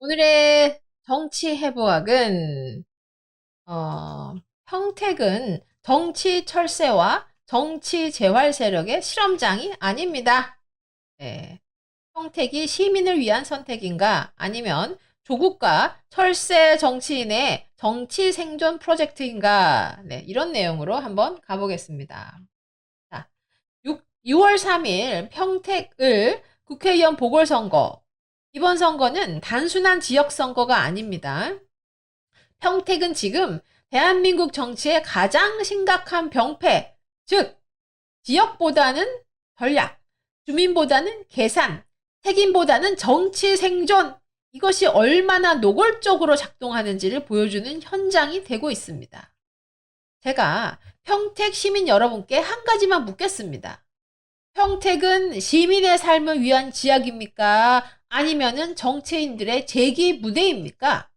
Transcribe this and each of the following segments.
오늘의 정치 해부학은 평택은 정치 철새와 정치 재활 세력의 실험장이 아닙니다. 네. 평택이 시민을 위한 선택인가 아니면 조국과 철새 정치인의 정치 생존 프로젝트인가 네, 이런 내용으로 한번 가보겠습니다. 자, 6월 3일 평택을 국회의원 보궐선거 이번 선거는 단순한 지역선거가 아닙니다. 평택은 지금 대한민국 정치의 가장 심각한 병폐, 즉 지역보다는 전략, 주민보다는 계산, 책임보다는 정치 생존, 이것이 얼마나 노골적으로 작동하는지를 보여주는 현장이 되고 있습니다. 제가 평택 시민 여러분께 한 가지만 묻겠습니다. 평택은 시민의 삶을 위한 지역입니까? 아니면은 정치인들의 재기 무대입니까?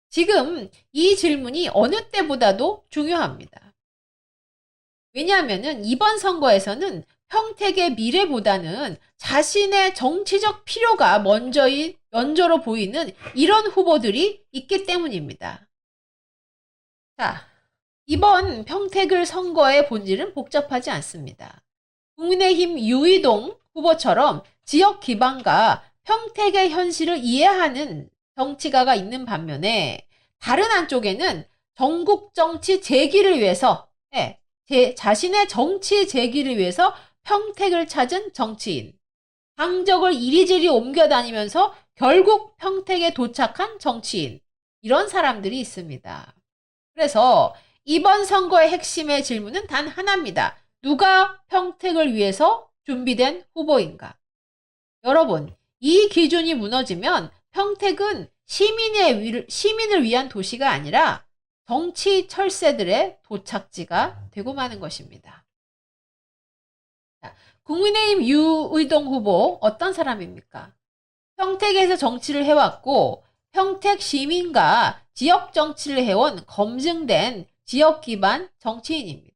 지금 이 질문이 어느 때보다도 중요합니다. 왜냐하면은 이번 선거에서는 평택의 미래보다는 자신의 정치적 필요가 먼저로 보이는 이런 후보들이 있기 때문입니다. 자, 이번 평택을 선거의 본질은 복잡하지 않습니다. 국민의힘 유이동 후보처럼 지역 기반과 평택의 현실을 이해하는 정치가가 있는 반면에 다른 한쪽에는 전국 정치 재기를 위해서 자신의 정치 재기를 위해서 평택을 찾은 정치인, 당적을 이리저리 옮겨 다니면서 결국 평택에 도착한 정치인, 이런 사람들이 있습니다. 그래서 이번 선거의 핵심의 질문은 단 하나입니다. 누가 평택을 위해서 준비된 후보인가? 여러분, 이 기준이 무너지면 평택은 시민을 위한 도시가 아니라 정치 철새들의 도착지가 되고 마는 것입니다. 자, 국민의힘 유의동 후보 어떤 사람입니까? 평택에서 정치를 해왔고 평택 시민과 지역 정치를 해온 검증된 지역 기반 정치인입니다.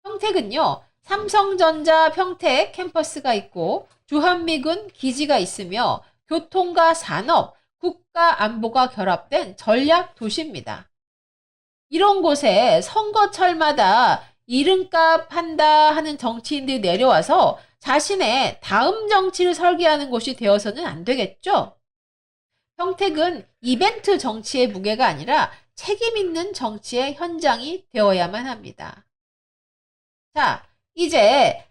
평택은요, 삼성전자 평택 캠퍼스가 있고 주한미군 기지가 있으며 교통과 산업, 국가 안보가 결합된 전략 도시입니다. 이런 곳에 선거철마다 이름값 한다 하는 정치인들이 내려와서 자신의 다음 정치를 설계하는 곳이 되어서는 안 되겠죠? 평택은 이벤트 정치의 무게가 아니라 책임 있는 정치의 현장이 되어야만 합니다. 자, 이제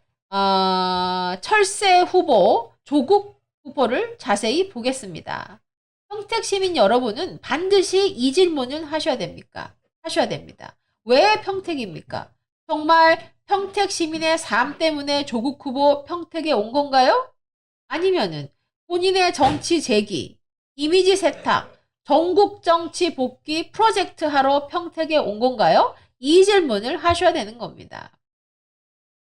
철새 후보, 조국 후보를 자세히 보겠습니다. 평택 시민 여러분은 반드시 이 질문을 하셔야 됩니다. 왜 평택입니까? 정말 평택 시민의 삶 때문에 조국 후보 평택에 온 건가요? 아니면은 본인의 정치 재기, 이미지 세탁, 전국 정치 복귀 프로젝트 하러 평택에 온 건가요? 이 질문을 하셔야 되는 겁니다.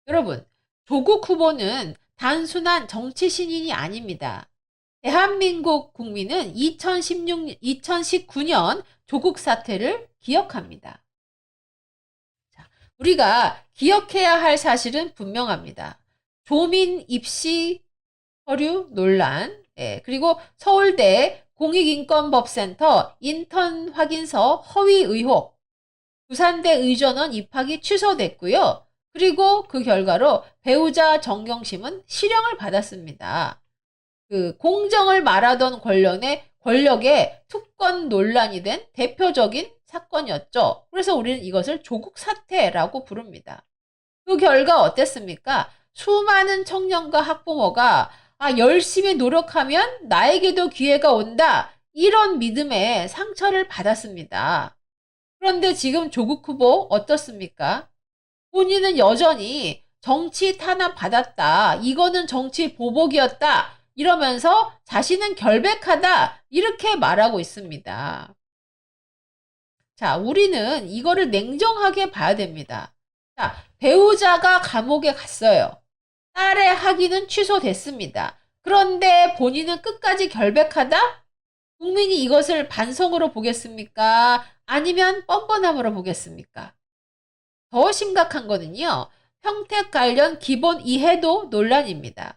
여러분, 조국 후보는 단순한 정치 신인이 아닙니다. 대한민국 국민은 2019년 조국 사태를 기억합니다. 자, 우리가 기억해야 할 사실은 분명합니다. 조민 입시 서류 논란, 그리고 서울대 공익인권법센터 인턴 확인서 허위 의혹, 부산대 의전원 입학이 취소됐고요. 그리고 그 결과로 배우자 정경심은 실형을 받았습니다. 그 공정을 말하던 권력의 특권 논란이 된 대표적인 사건이었죠. 그래서 우리는 이것을 조국 사태라고 부릅니다. 그 결과 어땠습니까? 수많은 청년과 학부모가 열심히 노력하면 나에게도 기회가 온다. 이런 믿음에 상처를 받았습니다. 그런데 지금 조국 후보 어떻습니까? 본인은 여전히 정치 탄압 받았다. 이거는 정치 보복이었다. 이러면서 자신은 결백하다. 이렇게 말하고 있습니다. 자, 우리는 이거를 냉정하게 봐야 됩니다. 자, 배우자가 감옥에 갔어요. 딸의 학위는 취소됐습니다. 그런데 본인은 끝까지 결백하다? 국민이 이것을 반성으로 보겠습니까? 아니면 뻔뻔함으로 보겠습니까? 더 심각한 거는요. 평택 관련 기본 이해도 논란입니다.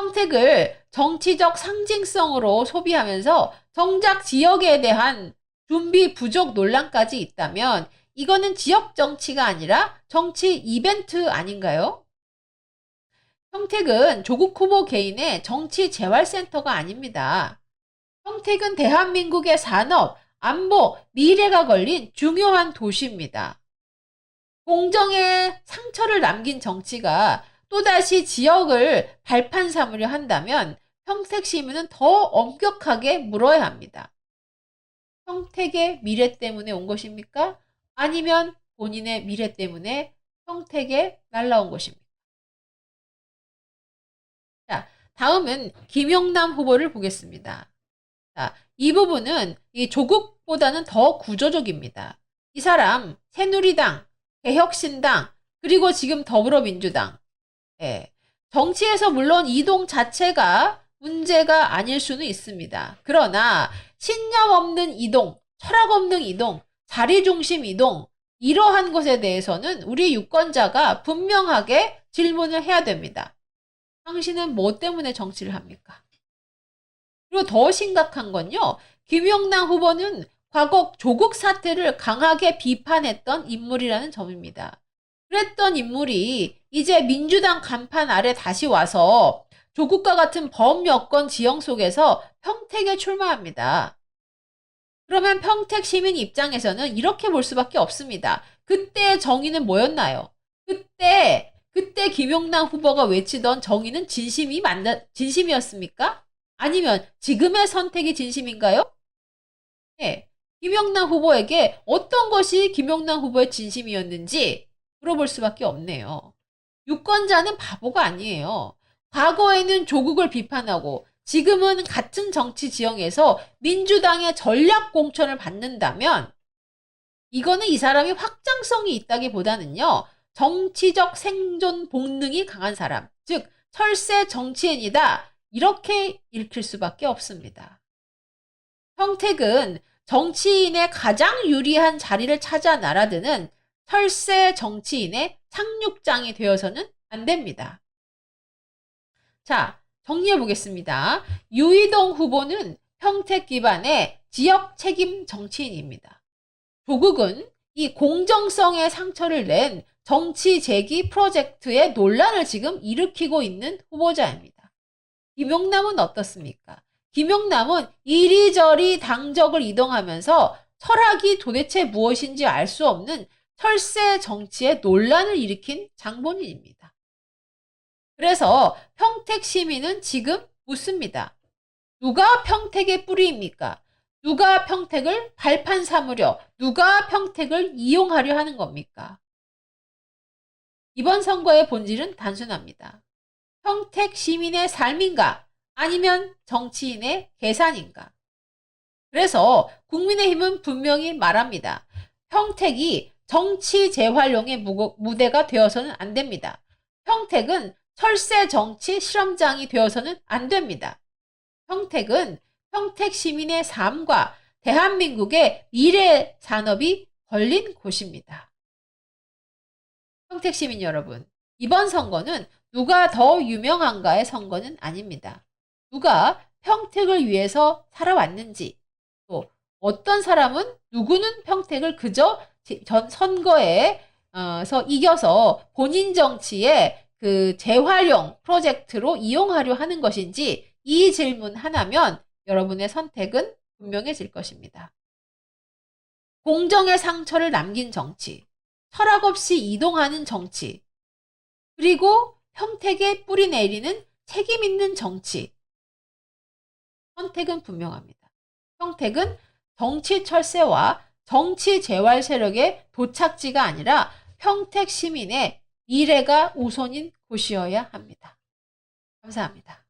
평택을 정치적 상징성으로 소비하면서 정작 지역에 대한 준비 부족 논란까지 있다면 이거는 지역 정치가 아니라 정치 이벤트 아닌가요? 평택은 조국 후보 개인의 정치 재활센터가 아닙니다. 평택은 대한민국의 산업, 안보, 미래가 걸린 중요한 도시입니다. 공정에 상처를 남긴 정치가 또다시 지역을 발판 삼으려 한다면 평택 시민은 더 엄격하게 물어야 합니다. 평택의 미래 때문에 온 것입니까? 아니면 본인의 미래 때문에 평택에 날라온 것입니까? 자, 다음은 김용남 후보를 보겠습니다. 자, 이 부분은 이 조국보다는 더 구조적입니다. 이 사람 새누리당, 개혁신당, 그리고 지금 더불어민주당. 예, 정치에서 물론 이동 자체가 문제가 아닐 수는 있습니다. 그러나 신념 없는 이동, 철학 없는 이동, 자리 중심 이동, 이러한 것에 대해서는 우리 유권자가 분명하게 질문을 해야 됩니다. 당신은 뭐 때문에 정치를 합니까? 그리고 더 심각한 건요. 김용남 후보는 과거 조국 사태를 강하게 비판했던 인물이라는 점입니다. 그랬던 인물이 이제 민주당 간판 아래 다시 와서 조국과 같은 범여권 지형 속에서 평택에 출마합니다. 그러면 평택 시민 입장에서는 이렇게 볼 수밖에 없습니다. 그때의 정의는 뭐였나요? 그때 김용남 후보가 외치던 정의는 진심이었습니까? 아니면 지금의 선택이 진심인가요? 네. 김용남 후보에게 어떤 것이 김용남 후보의 진심이었는지 물어볼 수밖에 없네요. 유권자는 바보가 아니에요. 과거에는 조국을 비판하고 지금은 같은 정치 지형에서 민주당의 전략 공천을 받는다면 이거는 이 사람이 확장성이 있다기보다는요. 정치적 생존 본능이 강한 사람, 즉 철새 정치인이다. 이렇게 읽힐 수밖에 없습니다. 평택은 정치인의 가장 유리한 자리를 찾아 날아드는 철새 정치인의 착륙장이 되어서는 안 됩니다. 자, 정리해 보겠습니다. 유이동 후보는 평택 기반의 지역 책임 정치인입니다. 조국은 이 공정성에 상처를 낸 정치 재기 프로젝트의 논란을 지금 일으키고 있는 후보자입니다. 김용남은 어떻습니까? 김용남은 이리저리 당적을 이동하면서 철학이 도대체 무엇인지 알 수 없는 철새 정치의 논란을 일으킨 장본인입니다. 그래서 평택 시민은 지금 묻습니다. 누가 평택의 뿌리입니까? 누가 평택을 발판 삼으려, 누가 평택을 이용하려 하는 겁니까? 이번 선거의 본질은 단순합니다. 평택 시민의 삶인가? 아니면 정치인의 계산인가? 그래서 국민의힘은 분명히 말합니다. 평택이 정치 재활용의 무대가 되어서는 안 됩니다. 평택은 철새 정치 실험장이 되어서는 안 됩니다. 평택은 평택 시민의 삶과 대한민국의 미래 산업이 걸린 곳입니다. 평택 시민 여러분, 이번 선거는 누가 더 유명한가의 선거는 아닙니다. 누가 평택을 위해서 살아왔는지, 또 어떤 사람은 누구는 평택을 그저 전 선거에서 이겨서 본인 정치에 그 재활용 프로젝트로 이용하려 하는 것인지 이 질문 하나면 여러분의 선택은 분명해질 것입니다. 공정의 상처를 남긴 정치, 철학 없이 이동하는 정치, 그리고 평택에 뿌리 내리는 책임 있는 정치. 선택은 분명합니다. 평택은 정치 철새와 정치 재활 세력의 도착지가 아니라 평택 시민의 미래가 우선인 곳이어야 합니다. 감사합니다.